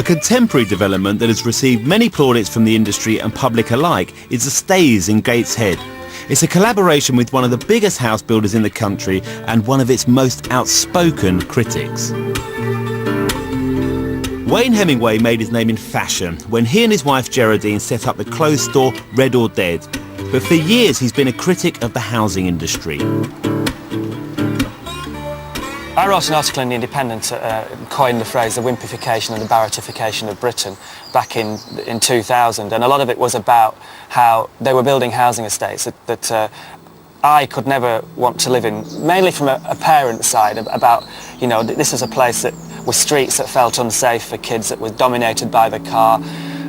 contemporary development that has received many plaudits from the industry and public alike is the Staiths in Gateshead. It's a collaboration with one of the biggest house builders in the country and one of its most outspoken critics. Wayne Hemingway made his name in fashion when he and his wife Geraldine set up the clothes store Red or Dead. But for years he's been a critic of the housing industry. I wrote an article in The Independent coined the phrase the wimpification and the Barrettification of Britain back in 2000, and a lot of it was about how they were building housing estates that I could never want to live in, mainly from a parent's side, about, you know, this was a place that was streets that felt unsafe for kids, that was dominated by the car.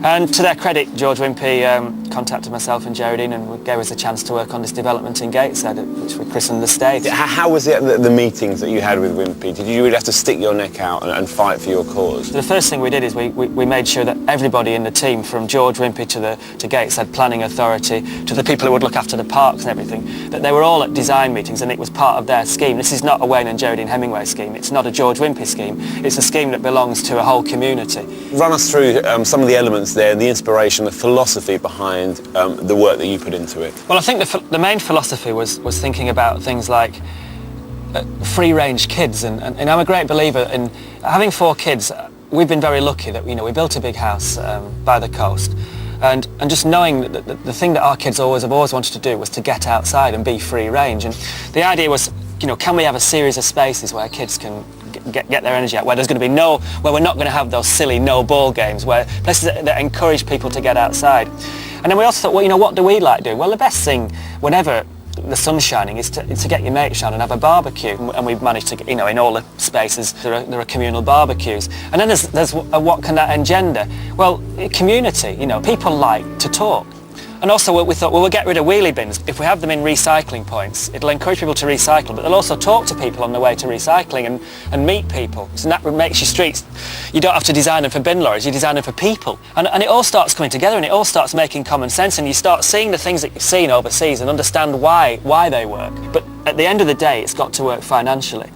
And to their credit, George Wimpy contacted myself and Geraldine and gave us a chance to work on this development in Gateshead, which we christened the Staiths. How was it the meetings that you had with Wimpy? Did you really have to stick your neck out and fight for your cause? The first thing we did is we made sure that everybody in the team, from George Wimpy to Gateshead Planning Authority, to the people who would look after the parks and everything, that they were all at design meetings and it was part of their scheme. This is not a Wayne and Geraldine Hemingway scheme. It's not a George Wimpy scheme. It's a scheme that belongs to a whole community. Run us through some of the elements there, the inspiration, the philosophy behind the work that you put into it. Well, I think the main philosophy was thinking about things like free-range kids, and I'm a great believer in having 4 kids. We've been very lucky that, you know, we built a big house by the coast, and just knowing that the thing that our kids have always wanted to do was to get outside and be free-range. And the idea was, you know, can we have a series of spaces where kids can get their energy out, where there's going to be where we're not going to have those silly no ball games, where places that encourage people to get outside. And then we also thought, well, you know, what do we like doing? Well, the best thing whenever the sun's shining is to get your mates round and have a barbecue, and we've managed to, you know, in all the spaces there are communal barbecues. And then there's what can that engender? Well, community, you know, people like to talk. And also we thought, well, we'll get rid of wheelie bins. If we have them in recycling points, it'll encourage people to recycle, but they'll also talk to people on the way to recycling and meet people. So that makes your streets, you don't have to design them for bin lorries, you design them for people. And it all starts coming together, and it all starts making common sense, and you start seeing the things that you've seen overseas and understand why they work. But at the end of the day, it's got to work financially.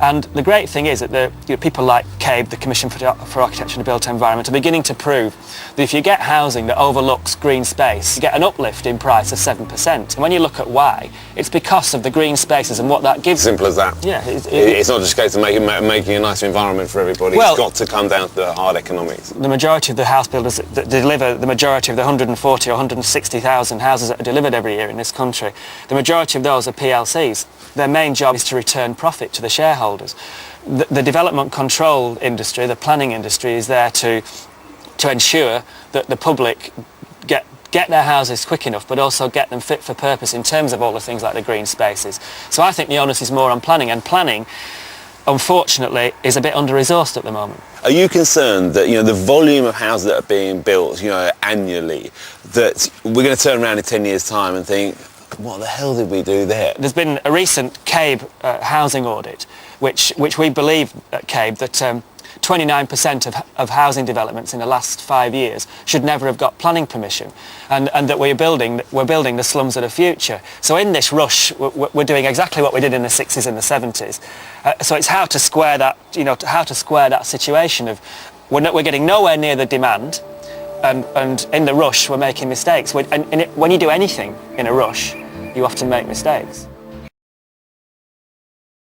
And the great thing is that people like CABE, the Commission for Architecture and the Built Environment, are beginning to prove that if you get housing that overlooks green space, you get an uplift in price of 7%. And when you look at why, it's because of the green spaces and what that gives. Simple as that. Yeah. It's not just a case of making a nicer environment for everybody. Well, it's got to come down to the hard economics. The majority of the house builders that deliver, the majority of the 140 or 160,000 houses that are delivered every year in this country, the majority of those are PLCs. Their main job is to return profit to the shareholders. The development control industry, the planning industry, is there to ensure that the public get their houses quick enough, but also get them fit for purpose in terms of all the things like the green spaces. So I think the onus is more on planning, and planning, unfortunately, is a bit under-resourced at the moment. Are you concerned that, you know, the volume of houses that are being built, you know, annually, that we're going to turn around in 10 years' time and think, what the hell did we do there? There's been a recent CABE housing audit, which we believe at CABE that 29% of housing developments in the last 5 years should never have got planning permission, and that we're building the slums of the future. So in this rush, we're doing exactly what we did in the 60s and the 70s. So it's how to square that, you know, how to square that situation of we're getting nowhere near the demand. And in the rush, we're making mistakes. When you do anything in a rush, you often make mistakes.